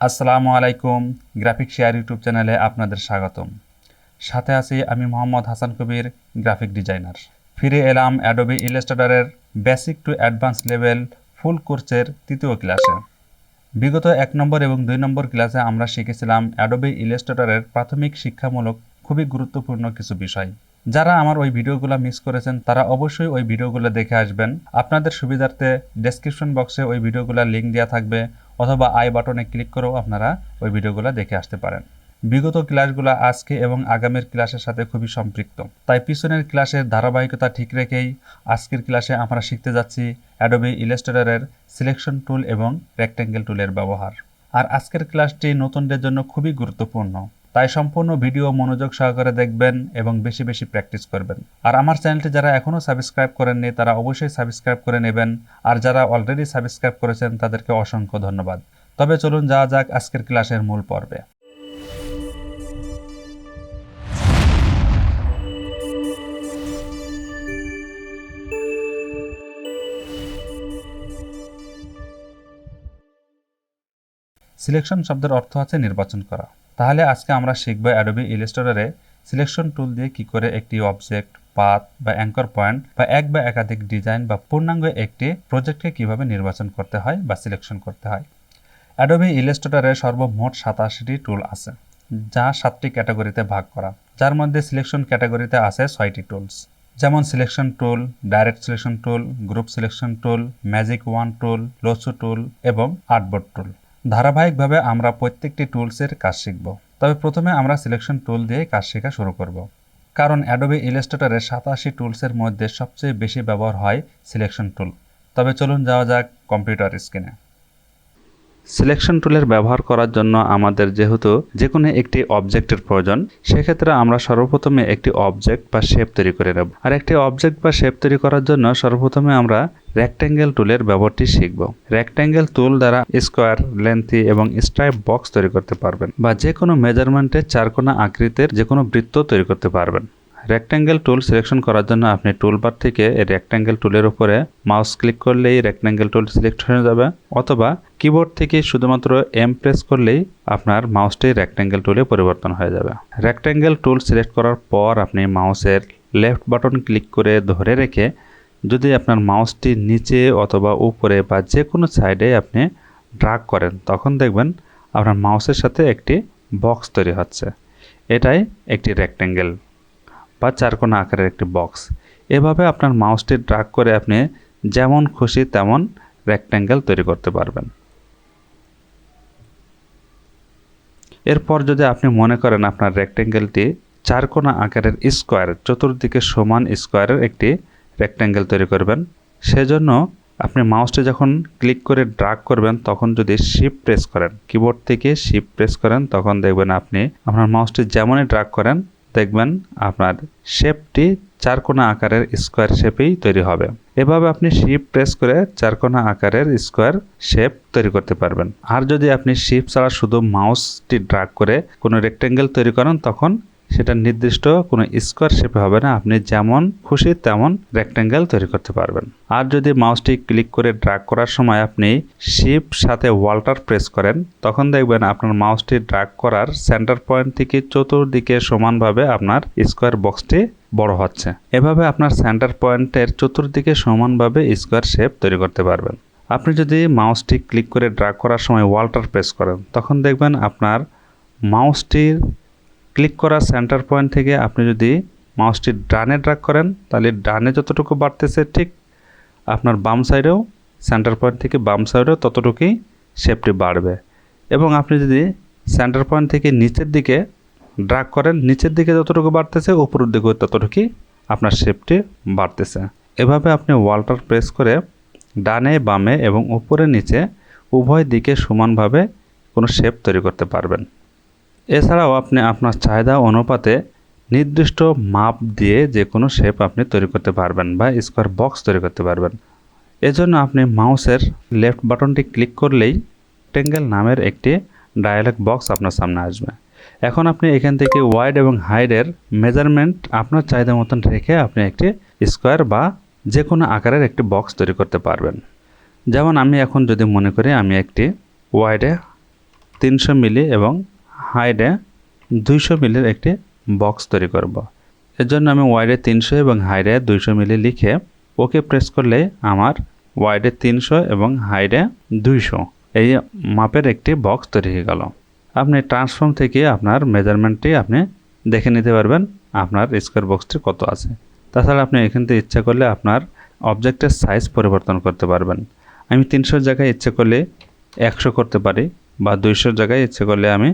আসসালামু আলাইকুম। Graphic share YouTube চ্যানেলে আপনাদের স্বাগতম। সাথে আছি আমি মোহাম্মদ হাসান কবির, গ্রাফিক ডিজাইনার। ফিরে এলাম অ্যাডোবি ইলাস্ট্রেটরের basic to advance level full কোর্সের তৃতীয় ক্লাসে। বিগত 1 নম্বর এবং 2 নম্বর ক্লাসে আমরা শিখেছিলাম অ্যাডোবি ইলাস্ট্রেটরের প্রাথমিক শিক্ষামূলক খুবই গুরুত্বপূর্ণ কিছু বিষয়। যারা আমার ওই ভিডিওগুলো মিস করেছেন তারা অবশ্যই ওই ভিডিওগুলো দেখে আসবেন। আপনাদের সুবিধার্থে ডেসক্রিপশন বক্সে ওই ভিডিওগুলোর লিঙ্ক দেওয়া থাকবে, অথবা আই বাটনে ক্লিক করেও আপনারা ওই ভিডিওগুলো দেখে আসতে পারেন। বিগত ক্লাসগুলো আজকে এবং আগামীর ক্লাসের সাথে খুবই সম্পৃক্ত, তাই পিছনের ক্লাসের ধারাবাহিকতা ঠিক রেখেই আজকের ক্লাসে আমরা শিখতে যাচ্ছি অ্যাডোবি ইলাস্ট্রেটরের সিলেকশন টুল এবং রেক্ট্যাঙ্গেল টুলের ব্যবহার। আর আজকের ক্লাসটি নতুনদের জন্য খুবই গুরুত্বপূর্ণ, তাই সম্পূর্ণ ভিডিও মনোযোগ সহকারে দেখবেন এবং বেশি বেশি প্র্যাকটিস করবেন। আর আমার চ্যানেলটি যারা এখনও সাবস্ক্রাইব করেননি তারা অবশ্যই সাবস্ক্রাইব করে নেবেন, আর যারা অলরেডি সাবস্ক্রাইব করেছেন তাদেরকে অসংখ্য ধন্যবাদ। তবে চলুন যাওয়া যাক আজকের ক্লাসের মূল পর্বে। সিলেকশন শব্দের অর্থ আছে নির্বাচন করা। তাহলে আজকে আমরা শিখব অ্যাডোবি ইলাস্ট্রেটরে সিলেকশন টুল দিয়ে কি করে একটি অবজেক্ট, পাথ বা অ্যাঙ্কর পয়েন্ট বা এক বা একাধিক ডিজাইন বা পূর্ণাঙ্গ একটি প্রজেক্টকে কিভাবে নির্বাচন করতে হয় বা সিলেকশন করতে হয়। অ্যাডোবি ইলাস্ট্রেটরে সর্বমোট 87টি টুল আছে, যা 7টি ক্যাটাগরিতে ভাগ করা, যার মধ্যে সিলেকশন ক্যাটাগরিতে আছে 6টি টুলস, যেমন selection tool, direct selection tool, group selection tool, magic wand tool, lasso tool এবং আর্টবোর্ড টুল। ধারাবাহিকভাবে আমরা প্রত্যেকটি টুলসের কাজ শিখব। তবে প্রথমে আমরা সিলেকশন টুল দিয়ে কাজ শেখা শুরু করব, কারণ অ্যাডোবি ইলাস্ট্রেটরের 87 টুলসের মধ্যে সবচেয়ে বেশি ব্যবহার হয় সিলেকশন টুল। তবে চলুন যাওয়া যাক কম্পিউটার স্ক্রিনে। সিলেকশন টুলের ব্যবহার করার জন্য আমাদের যেহেতু যে কোনো একটি অবজেক্টের প্রয়োজন, সেক্ষেত্রে আমরা সর্বপ্রথমে একটি অবজেক্ট বা শেপ তৈরি করে নেব। আর একটি অবজেক্ট বা শেপ তৈরি করার জন্য সর্বপ্রথমে আমরা রেক্ট্যাঙ্গেল টুলের ব্যবহারটি শিখব। রেক্ট্যাঙ্গেল টুল দ্বারা স্কোয়ার, লেন্থি এবং স্ট্রাইপ বক্স তৈরি করতে পারবেন, বা যে কোনো মেজারমেন্টের চারকোনা আকৃতির যে কোনো বৃত্ত তৈরি করতে পারবেন। রেক্ট্যাঙ্গেল টুল সিলেকশন করার জন্য আপনি টুলবার থেকে এই রেক্ট্যাঙ্গেল টুলের উপরে মাউস ক্লিক করলেই রেক্ট্যাঙ্গেল টুল সিলেক্ট হয়ে যাবে, অথবা কিবোর্ড থেকে শুধুমাত্র এম প্রেস করলেই আপনার মাউসটি রেক্ট্যাঙ্গেল টুলে পরিবর্তন হয়ে যাবে। রেক্ট্যাঙ্গেল টুল সিলেক্ট করার পর আপনি মাউসের লেফট বাটন ক্লিক করে ধরে রেখে যদি আপনার মাউসটি নিচে অথবা উপরে বা যে কোনো সাইডে আপনি ড্র্যাগ করেন, তখন দেখবেন আপনার মাউসের সাথে একটি বক্স তৈরি হচ্ছে। এটাই একটি রেক্ট্যাঙ্গেল বা চারকোনা আকারের একটি বক্স। এভাবে আপনার মাউসটি ড্র্যাগ করে আপনি যেমন খুশি তেমন রেক্ট্যাঙ্গেল তৈরি করতে পারবেন। এরপর যদি আপনি মনে করেন আপনার রেক্ট্যাঙ্গেলটি চারকোনা আকারের স্কোয়ার, চতুর্দিকে সমান স্কোয়ারের একটি রেক্ট্যাঙ্গেল তৈরি করবেন, সেজন্য আপনি মাউসটি যখন ক্লিক করে ড্র্যাগ করবেন তখন যদি শিফট প্রেস করেন, কিবোর্ড থেকে শিফট প্রেস করেন, তখন দেখবেন আপনি আপনার মাউসটি যেমনই ড্র্যাগ করেন দেখবেন আপনার শেপটি চারকোনা আকারের স্কোয়ার শেপেই তৈরি হবে। এভাবে আপনি শিফট প্রেস করে চারকোনা আকারের স্কোয়ার শেপ তৈরি করতে পারবেন। আর যদি আপনি শিফট ছাড়া শুধু মাউসটি ড্র্যাগ করে কোনো রেক্ট্যাঙ্গেল তৈরি করেন, তখন সেটা নির্দিষ্ট কোনো স্কোয়ার শেপে হবে না, আপনি যেমন খুশি তেমন রেক্ট্যাঙ্গেল তৈরি করতে পারবেন। আর যদি মাউসটি ক্লিক করে ড্র্যাগ করার সময় আপনি শিফট সাথে ওয়াল্টার প্রেস করেন, তখন দেখবেন আপনার মাউসটি ড্র্যাগ করার সেন্টার পয়েন্ট থেকে চতুর্দিকে সমানভাবে আপনার স্কোয়ার বক্সটি বড় হচ্ছে। এভাবে আপনার সেন্টার পয়েন্টের চতুর্দিকে সমানভাবে স্কোয়ার শেপ তৈরি করতে পারবেন। আপনি যদি মাউসটি ক্লিক করে ড্র্যাগ করার সময় ওয়াল্টার প্রেস করেন, তখন দেখবেন আপনার মাউসটির ক্লিক করা সেন্টার পয়েন্ট থেকে আপনি যদি মাউসটি ডানে ড্র্যাগ করেন, তাহলে ডানে যতটুকু বাড়তেছে ঠিক আপনার বাম সাইডেও সেন্টার পয়েন্ট থেকে বাম সাইডেও ততটুকুই শেপটি বাড়বে। এবং আপনি যদি সেন্টার পয়েন্ট থেকে নিচের দিকে ড্র্যাগ করেন, নিচের দিকে যতটুকু বাড়তেছে উপরের দিকেও ততটুকুই আপনার শেপটি বাড়তেছে। এভাবে আপনি ওয়াল্টার প্রেস করে ডানে বামে এবং উপরে নিচে উভয় দিকে সমানভাবে কোনো শেপ তৈরি করতে পারবেন। এছাড়াও আপনি আপনার চাহিদা অনুপাতে নির্দিষ্ট মাপ দিয়ে যে কোনো শেপ আপনি তৈরি করতে পারবেন বা স্কোয়ার বক্স তৈরি করতে পারবেন। এজন্য আপনি মাউসের লেফট বাটনটি ক্লিক করলেই রেক্ট্যাঙ্গেল নামের একটি ডায়ালগ বক্স আপনার সামনে আসবে। এখন আপনি এখান থেকে ওয়াইড এবং হাইডের মেজারমেন্ট আপনার চাহিদা মতন রেখে আপনি একটি স্কোয়ার বা যে কোনো আকারের একটি বক্স তৈরি করতে পারবেন। যেমন আমি এখন যদি মনে করি আমি একটি ওয়াইডে 300 মিলি এবং হাইটে 200 মিলির একটি বক্স তৈরি করব। এর জন্য আমি ওয়াইডে 300 এবং হাইটে 200 মিলি লিখে ওকে প্রেস করলে আমার ওয়াইডে 300 এবং হাইটে 200 এই মাপের একটি বক্স তৈরি হয়ে গেল। আপনি ট্রান্সফর্ম থেকে আপনার মেজারমেন্টটি আপনি দেখে নিতে পারবেন আপনার স্কোয়ার বক্সটি কত আছে। তাছাড়া আপনি এখান থেকে ইচ্ছা করলে আপনার অবজেক্টের সাইজ পরিবর্তন করতে পারবেন। আমি 300 জায়গায় ইচ্ছা করলে 100 করতে পারি, বা 200 জায়গায় ইচ্ছা করলে আমি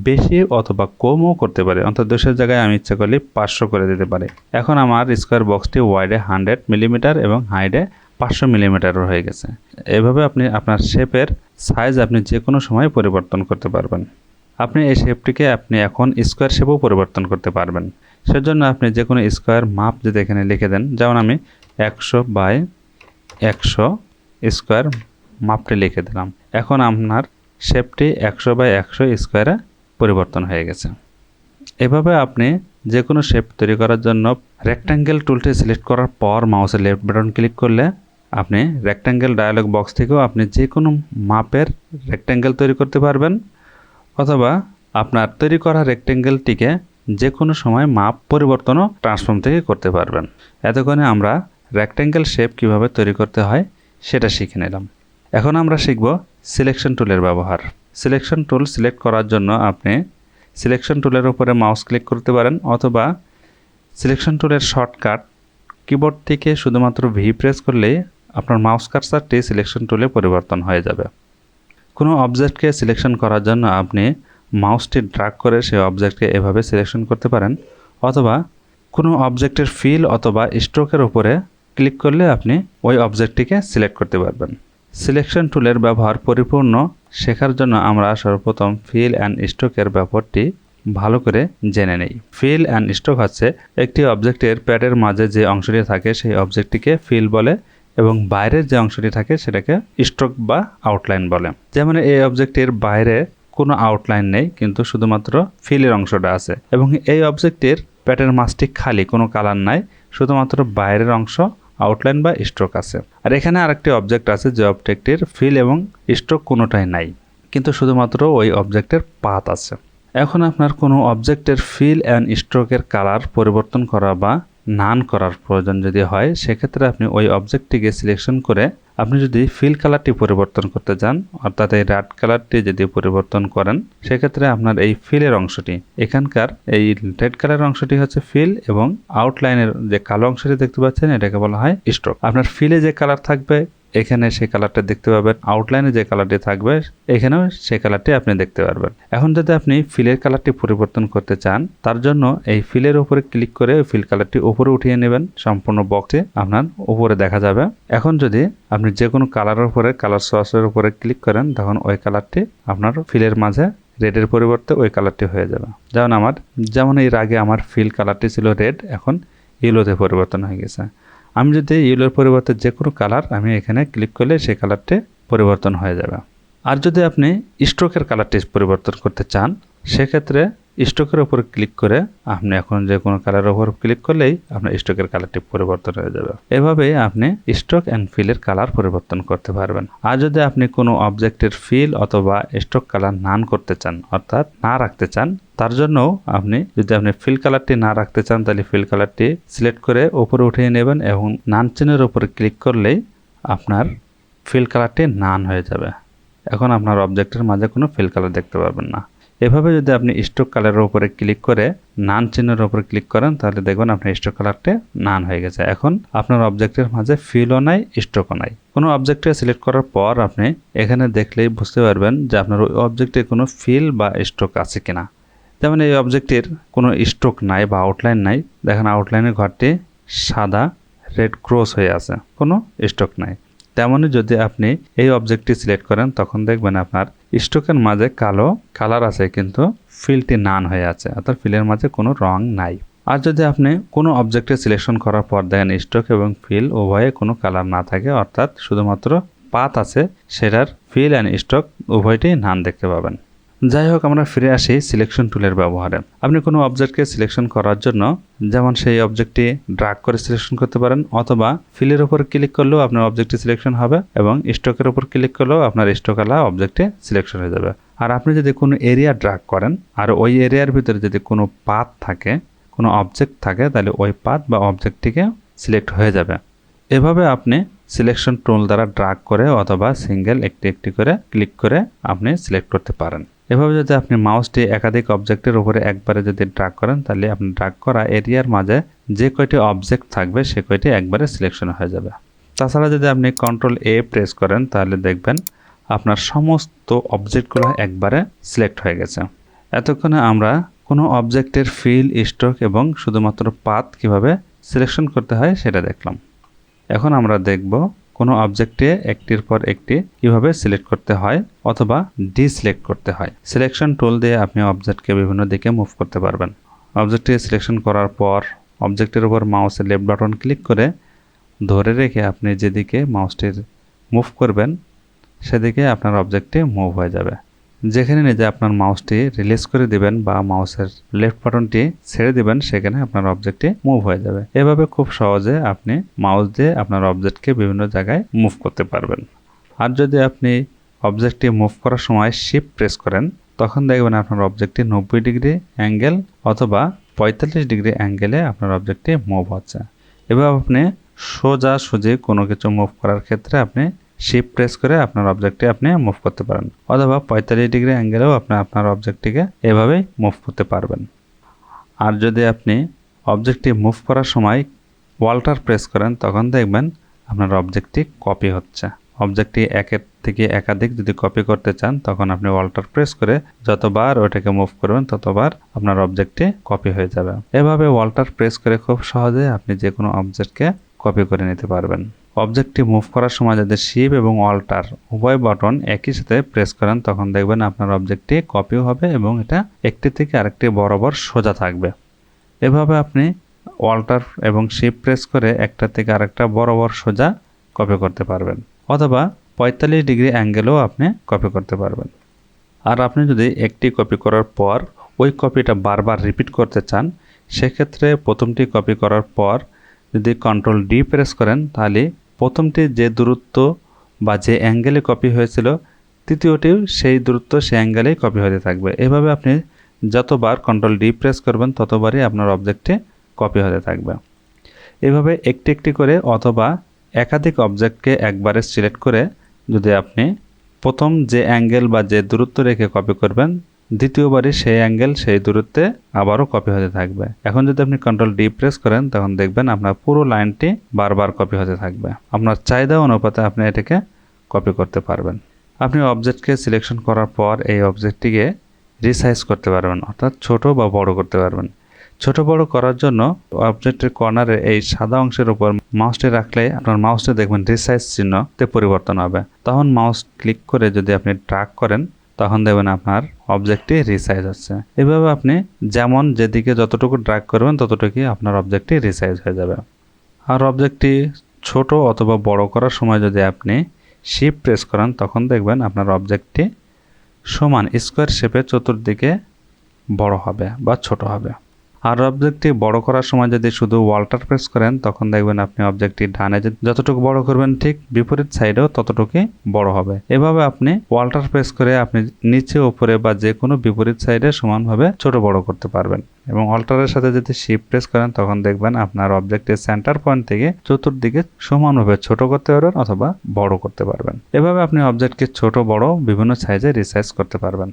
বেশি অথবা কমও করতে পারি, অর্থাৎ 200 জায়গায় আমি ইচ্ছা করলে 500 করে দিতে পারি। এখন আমার স্কোয়ার বক্সটি ওয়াইডে 100 মিলিমিটার এবং হাইটে 500 মিলিমিটার হয়ে গেছে। এভাবে আপনি আপনার শেপের সাইজ আপনি যে কোনো সময় পরিবর্তন করতে পারবেন। আপনি এই শেপটিকে আপনি এখন স্কোয়ার শেপও পরিবর্তন করতে পারবেন। সেজন্য আপনি যে কোনো স্কোয়ার মাপ যদি এখানে লিখে দেন, যেমন আমি 100 বাই 100 স্কোয়ার মাপটি লিখে দিলাম। এখন আপনার শেপটি 100 বাই 100 স্কোয়ারে পরিবর্তন হয়ে গেছে। এভাবে আপনি যে কোনো শেপ তৈরি করার জন্য রেক্ট্যাঙ্গেল টুলটি সিলেক্ট করার পর মাউসের লেফট বাটন ক্লিক করলে আপনি রেক্ট্যাঙ্গেল ডায়ালগ বক্স থেকেও আপনি যে কোনো মাপের রেক্ট্যাঙ্গেল তৈরি করতে পারবেন, অথবা আপনার তৈরি করা রেক্ট্যাঙ্গেলটিকে যে কোনো সময় মাপ পরিবর্তনও ট্রান্সফর্ম থেকে করতে পারবেন। এতক্ষণে আমরা রেক্ট্যাঙ্গেল শেপ কিভাবে তৈরি করতে হয় সেটা শিখে নিলাম। এখন আমরা শিখব সিলেকশন টুলের ব্যবহার। সিলেকশন টুল সিলেক্ট করার জন্য আপনি সিলেকশন টুলের উপরে মাউস ক্লিক করতে পারেন, অথবা সিলেকশন টুলের শর্টকাট কিবোর্ড থেকে শুধুমাত্র ভি প্রেস করলেই আপনার মাউস কার্সারটি সিলেকশন টুলে পরিবর্তন হয়ে যাবে। কোনো অবজেক্টকে সিলেকশন করার জন্য আপনি মাউসটি ড্র্যাগ করে সেই অবজেক্টকে এভাবে সিলেকশন করতে পারেন, অথবা কোনো অবজেক্টের ফিল অথবা স্ট্রোকের উপরে ক্লিক করলে আপনি ওই অবজেক্টটিকে সিলেক্ট করতে পারবেন। সিলেকশন টুলের ব্যবহার পরিপূর্ণ শেখার জন্য আমরা সর্বপ্রথম ফিল অ্যান্ড স্ট্রোকের ব্যাপারটি ভালো করে জেনে নেই। ফিল অ্যান্ড স্ট্রোক হচ্ছে একটি অবজেক্টের প্যাডের মাঝে যে অংশটি থাকে সেই অবজেক্টটিকে ফিল বলে, এবং বাইরের যে অংশটি থাকে সেটাকে স্ট্রোক বা আউটলাইন বলে। যেমন এই অবজেক্টের বাইরে কোনো আউটলাইন নেই, কিন্তু শুধুমাত্র ফিলের অংশটা আছে, এবং এই অবজেক্টের প্যাডের মাঝটি খালি, কোনো কালার নাই, শুধুমাত্র বাইরের অংশ আউটলাইন বা স্ট্রোক আছে। আর এখানে আরেকটি অবজেক্ট আছে যে অবজেক্টের ফিল এবং স্ট্রোক কোনোটাই নাই, কিন্তু শুধুমাত্র ওই অবজেক্টের পাথ আছে। এখন আপনার কোনো অবজেক্টের ফিল অ্যান্ড স্ট্রোকের কালার পরিবর্তন করা বা নান করার প্রয়োজন যদি হয়, সেক্ষেত্রে আপনি ওই অবজেক্টটিকে সিলেকশন করে আপনি যদি ফিল কালারটি পরিবর্তন করতে চান, অর্থাৎ এই রেড কালারটি যদি পরিবর্তন করেন, সেক্ষেত্রে আপনার এই ফিলের অংশটি, এখানকার এই রেড কালারের অংশটি হচ্ছে ফিল, এবং আউটলাইনের যে কালো অংশটি দেখতে পাচ্ছেন এটাকে বলা হয় স্ট্রোক। আপনার ফিলে যে কালার থাকবে এখানে সেই কালারটা দেখতে পাবেন, আউটলাইনে যে কালারটি থাকবে এখানেও সেই কালারটি আপনি দেখতে পারবেন। এখন যদি আপনি ফিলের কালারটি পরিবর্তন করতে চান, তার জন্য এই ফিলের উপরে ক্লিক করে ফিল কালারটি উপরে উঠিয়ে নেবেন, সম্পূর্ণ বক্সে আপনার উপরে দেখা যাবে। এখন যদি আপনি যে কোনো কালারের উপরে কালার সোর্সের উপরে ক্লিক করেন, তখন ওই কালারটি আপনার ফিলের মাঝে রেডের পরিবর্তে ওই কালারটি হয়ে যাবে। যেমন এর আগে আমার ফিল কালারটি ছিল রেড, এখন ইয়েলোতে পরিবর্তন হয়ে গেছে। আমি যদি ইয়েলোর পরিবর্তে যে কোনো কালার আমি এখানে ক্লিক করলে সেই কালারটি পরিবর্তন হয়ে যাবে। আর যদি আপনি স্ট্রোকের কালারটি পরিবর্তন করতে চান, সেক্ষেত্রে স্ট্রোকের উপর ক্লিক করে আপনি এখন যে কোনো কালারের উপর ক্লিক করলেই আপনার স্ট্রোকের কালারটি পরিবর্তন হয়ে যাবে। এভাবেই আপনি স্ট্রোক অ্যান্ড ফিলের কালার পরিবর্তন করতে পারবেন। আর যদি আপনি কোনো অবজেক্টের ফিল অথবা স্ট্রোক কালার নান করতে চান, অর্থাৎ না রাখতে চান, তার জন্য যদি আপনি ফিল কালারটি না রাখতে চান, তাহলে ফিল কালারটি সিলেক্ট করে উপরে উঠিয়ে নেবেন এবং নান চিহ্নের উপরে ক্লিক করলেই আপনার ফিল কালারটি নান হয়ে যাবে। এখন আপনার অবজেক্টের মাঝে কোনো ফিল কালার দেখতে পাবেন না। এভাবে যদি আপনি স্ট্রোক কালারের উপরে ক্লিক করে নান চিহ্নের উপরে ক্লিক করেন, তাহলে দেখবেন আপনার স্ট্রোক কালারটি নান হয়ে গেছে। এখন আপনার অবজেক্টের মাঝে ফিলও নাই, স্ট্রোকও নাই। কোনো অবজেক্টে সিলেক্ট করার পর আপনি এখানে দেখলেই বুঝতে পারবেন যে আপনার ওই অবজেক্টে কোনো ফিল বা স্ট্রোক আছে কিনা। যেমন এই অবজেক্টের কোনো স্ট্রোক নাই বা আউটলাইন নাই, দেখেন আউটলাইনের ঘরটি সাদা রেড ক্রস হয়ে আছে, কোনো স্ট্রোক নাই। তেমনই যদি আপনি এই অবজেক্টটি সিলেক্ট করেন, তখন দেখবেন আপনার স্ট্রোকের মাঝে কালো কালার আছে, কিন্তু ফিলটি নান হয়ে আছে, অর্থাৎ ফিলের মাঝে কোনো রং নাই। আর যদি আপনি কোনো অবজেক্টে সিলেকশন করার পর দেখেন স্ট্রোক এবং ফিল উভয়ে কোনো কালার না থাকে, অর্থাৎ শুধুমাত্র পাথ আছে, সেটার ফিল অ্যান্ড স্ট্রোক উভয়টি নান দেখতে পাবেন। যাই হোক, আমরা ফিরে আসি সিলেকশন টুলের ব্যবহারে। আপনি কোনো অবজেক্টকে সিলেকশন করার জন্য যেমন সেই অবজেক্টটি ড্র্যাগ করে সিলেকশন করতে পারেন, অথবা ফিলের উপর ক্লিক করলেও আপনার অবজেক্টটি সিলেকশন হবে, এবং স্ট্রোকের উপর ক্লিক করলেও আপনার স্ট্রোকওয়ালা অবজেক্টে সিলেকশন হয়ে যাবে। আর আপনি যদি কোনো এরিয়া ড্র্যাগ করেন আর ওই এরিয়ার ভিতরে যদি কোনো পাথ থাকে, কোনো অবজেক্ট থাকে, তাহলে ওই পাথ বা অবজেক্টটিকে সিলেক্ট হয়ে যাবে। এভাবে আপনি সিলেকশন টুল দ্বারা ড্র্যাগ করে অথবা সিঙ্গেল একটি একটি করে ক্লিক করে আপনি সিলেক্ট করতে পারেন। এভাবে যদি আপনি মাউসটি একাধিক অবজেক্টের উপরে একবারে যদি ড্র্যাগ করেন, তাহলে আপনি ড্র্যাগ করা এরিয়ার মাঝে যে কয়টি অবজেক্ট থাকবে সে কয়টি একবারে সিলেকশন হয়ে যাবে। তাছাড়া যদি আপনি কন্ট্রোল এ প্রেস করেন, তাহলে দেখবেন আপনার সমস্ত অবজেক্টগুলো একবারে সিলেক্ট হয়ে গেছে। এতক্ষণে আমরা কোনো অবজেক্টের ফিল, স্ট্রোক এবং শুধুমাত্র পাথ কিভাবে সিলেকশন করতে হয় সেটা দেখলাম। এখন আমরা দেখব কোনো অবজেক্টে একটির পর একটি কিভাবে সিলেক্ট করতে হয় অথবা ডিসিলেক্ট করতে হয়। সিলেকশন টুল দিয়ে আপনি অবজেক্টকে বিভিন্ন দিকে মুভ করতে পারবেন। অবজেক্টটি সিলেকশন করার পর অবজেক্টের উপর মাউসের লেফট বাটন ক্লিক করে ধরে রেখে আপনি যেদিকে মাউসটির মুভ করবেন সেদিকে আপনার অবজেক্টটি মুভ হয়ে যাবে। যেখানে নিজে আপনার মাউসটি রিলিজ করে দিবেন বা মাউসের লেফট বাটনটি ছেড়ে দিবেন, সেখানে আপনার অবজেক্টটি মুভ হয়ে যাবে। এভাবে খুব সহজে আপনি মাউস দিয়ে আপনার অবজেক্টকে বিভিন্ন জায়গায় মুভ করতে পারবেন। আর যদি আপনি অবজেক্টটি মুভ করার সময় শিফট প্রেস করেন, তখন দেখবেন আপনার অবজেক্টটি 90 ডিগ্রি অ্যাঙ্গেল অথবা 45 ডিগ্রি অ্যাঙ্গেলে আপনার অবজেক্টটি মুভ হচ্ছে। এভাবে আপনি সোজাসুজি কোনো কিছু মুভ করার ক্ষেত্রে আপনি শিফট প্রেস করে আপনার অবজেক্টটি আপনি মুভ করতে পারেন, অথবা 45 ডিগ্রি অ্যাঙ্গেলেও আপনি আপনার অবজেক্টটিকে এভাবেই মুভ করতে পারবেন। আর যদি আপনি অবজেক্টটি মুভ করার সময় ওয়াল্টার প্রেস করেন, তখন দেখবেন আপনার অবজেক্টটি কপি হচ্ছে। অবজেক্টটি একের থেকে একাধিক যদি কপি করতে চান, তখন আপনি ওয়াল্টার প্রেস করে যতবার ওটাকে মুভ করবেন ততবার আপনার অবজেক্টটি কপি হয়ে যাবে। এভাবে ওয়াল্টার প্রেস করে খুব সহজে আপনি যে কোনো অবজেক্টকে কপি করে নিতে পারবেন। অবজেক্টটি মুভ করার সময় যদি শিফট এবং অল্টার উভয় বাটন একই সাথে প্রেস করেন, তখন দেখবেন আপনার অবজেক্টটি কপিও হবে এবং এটা একটি থেকে আরেকটি বরাবর সোজা থাকবে। এভাবে আপনি অল্টার এবং শিফট প্রেস করে একটা থেকে আরেকটা বরাবর সোজা কপি করতে পারবেন, অথবা 45 ডিগ্রি অ্যাঙ্গেলেও আপনি কপি করতে পারবেন। আর আপনি যদি একটি কপি করার পর ওই কপিটা বারবার রিপিট করতে চান, সেক্ষেত্রে প্রথমটি কপি করার পর যদি কন্ট্রোল ডি প্রেস করেন, তাহলে প্রথমটি যে দূরত্ব বা যে অ্যাঙ্গেলে কপি হয়েছিল, তৃতীয়টিও সেই দূরত্ব সেই অ্যাঙ্গেলেই কপি হতে থাকবে। এভাবে আপনি যতবার কন্ট্রোল ডি প্রেস করবেন ততবারই আপনার অবজেক্টে কপি হতে থাকবে। এভাবে একটি একটি করে অথবা একাধিক অবজেক্টকে একবারে সিলেক্ট করে যদি আপনি প্রথম যে অ্যাঙ্গেল বা যে দূরত্ব রেখে কপি করবেন, দ্বিতীয়বারই সেই অ্যাঙ্গেল সেই দূরত্বে আবারও কপি হতে থাকবে। এখন যদি আপনি কন্ট্রোল ডি প্রেস করেন, তখন দেখবেন আপনার পুরো লাইনটি বারবার কপি হতে থাকবে। আপনার চাহিদা অনুপাতে আপনি এটাকে কপি করতে পারবেন। আপনি অবজেক্টকে সিলেকশন করার পর এই অবজেক্টটিকে রিসাইজ করতে পারবেন, অর্থাৎ ছোট বা বড় করতে পারবেন। ছোট বড় করার জন্য অবজেক্টের কর্নারে এই সাদা অংশের উপর মাউসটি রাখলে আপনার মাউসটি দেখবেন রিসাইজ চিহ্নতে পরিবর্তন হবে। তখন মাউস ক্লিক করে যদি আপনি ড্র্যাগ করেন, তখন দেখবেন আপনার অবজেক্টটি রিসাইজ হচ্ছে। এভাবে আপনি যেমন যেদিকে যতটুকু ড্র্যাগ করবেন ততটুকুই আপনার অবজেক্টটি রিসাইজ হয়ে যাবে। আর অবজেক্টটি ছোট অথবা বড় করার সময় যদি আপনি শিফট প্রেস করেন, তখন দেখবেন আপনার অবজেক্টটি সমান স্কোয়ার শেপে চতুর্দিকে বড় হবে বা ছোট হবে। আর অবজেক্টটি বড় করার সময় যদি শুধু ওয়াল্টার প্রেস করেন, তখন দেখবেন আপনি অবজেক্টটি ডানে যতটুকু বড় করবেন ঠিক বিপরীত সাইডেও ততটুকুই বড় হবে। এভাবে আপনি ওয়াল্টার প্রেস করে আপনি নিচে উপরে বা যে কোনো বিপরীত সাইডে সমানভাবে ছোট বড় করতে পারবেন। এবং অল্টারের সাথে যদি শিফট প্রেস করেন, তখন দেখবেন আপনার অবজেক্টের সেন্টার পয়েন্ট থেকে চতুর্দিকে সমানভাবে ছোট করতে পারবেন অথবা বড় করতে পারবেন। এভাবে আপনি অবজেক্টকে ছোট বড় বিভিন্ন সাইজে রিসাইজ করতে পারবেন।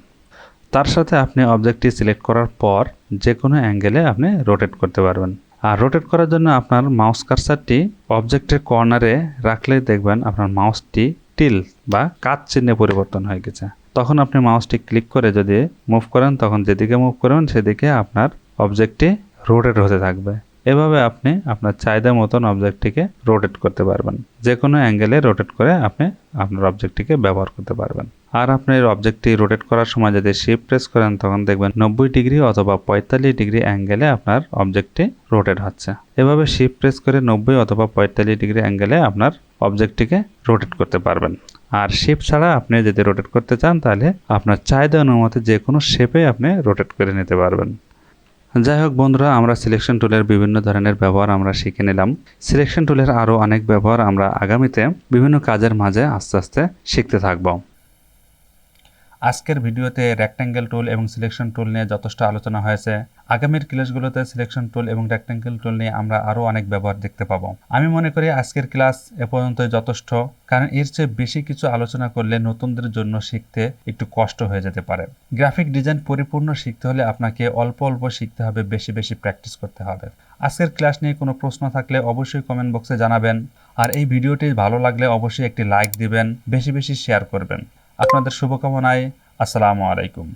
তার সাথে আপনি অবজেক্টটি সিলেক্ট করার পর যে কোনো অ্যাঙ্গেলে আপনি রোটেট করতে পারবেন। আর রোটেট করার জন্য আপনার মাউস কার্সারটি অবজেক্টের কর্নারে রাখলে দেখবেন আপনার মাউসটি টিল বা কাত চিহ্নে পরিবর্তন হয়ে গেছে। তখন আপনি মাউসটি ক্লিক করে যদি মুভ করেন, তখন যেদিকে মুভ করবেন সেদিকে আপনার অবজেক্টটি রোটেট হতে থাকবে। এভাবে আপনি আপনার চাহিদা মতন অবজেক্টটিকে রোটেট করতে পারবেন। যে কোনো অ্যাঙ্গেলে রোটেট করে আপনি আপনার অবজেক্টটিকে ব্যবহার করতে পারবেন। আর আপনার অবজেক্টটি রোটেট করার সময় যদি শিফট প্রেস করেন, তখন দেখবেন 90 ডিগ্রি অথবা 45 ডিগ্রি অ্যাঙ্গেলে আপনার অবজেক্টটি রোটেট হচ্ছে। এভাবে শিফট প্রেস করে 90 অথবা 45 ডিগ্রি অ্যাঙ্গেলে আপনার অবজেক্টটিকে রোটেট করতে পারবেন। আর শিফট ছাড়া আপনি যদি রোটেট করতে চান, তাহলে আপনার চাহিদা অনুমতি যে কোনো শেপে আপনি রোটেট করে নিতে পারবেন। যাই হোক বন্ধুরা, আমরা সিলেকশন টুলের বিভিন্ন ধরনের ব্যবহার আমরা শিখে নিলাম। সিলেকশন টুলের আরও অনেক ব্যবহার আমরা আগামীতে বিভিন্ন কাজের মাঝে আস্তে আস্তে শিখতে থাকব। আজকের ভিডিওতে রেক্ট্যাঙ্গেল টুল এবং সিলেকশন টুল নিয়ে যথেষ্ট আলোচনা হয়েছে। আগামীর ক্লাসগুলোতে সিলেকশন টুল এবং রেক্ট্যাঙ্গেল টুল নিয়ে আমরা আরও অনেক ব্যবহার দেখতে পাবো। আমি মনে করি আজকের ক্লাস এ পর্যন্তই যথেষ্ট, কারণ এর চেয়ে বেশি কিছু আলোচনা করলে নতুনদের জন্য শিখতে একটু কষ্ট হয়ে যেতে পারে। গ্রাফিক ডিজাইন পরিপূর্ণ শিখতে হলে আপনাকে অল্প অল্প শিখতে হবে, বেশি বেশি প্র্যাকটিস করতে হবে। আজকের ক্লাস নিয়ে কোনো প্রশ্ন থাকলে অবশ্যই কমেন্ট বক্সে জানাবেন। আর এই ভিডিওটি ভালো লাগলে অবশ্যই একটি লাইক দিবেন, বেশি বেশি শেয়ার করবেন। আপনাদের শুভকামনায় আসসালামু আলাইকুম।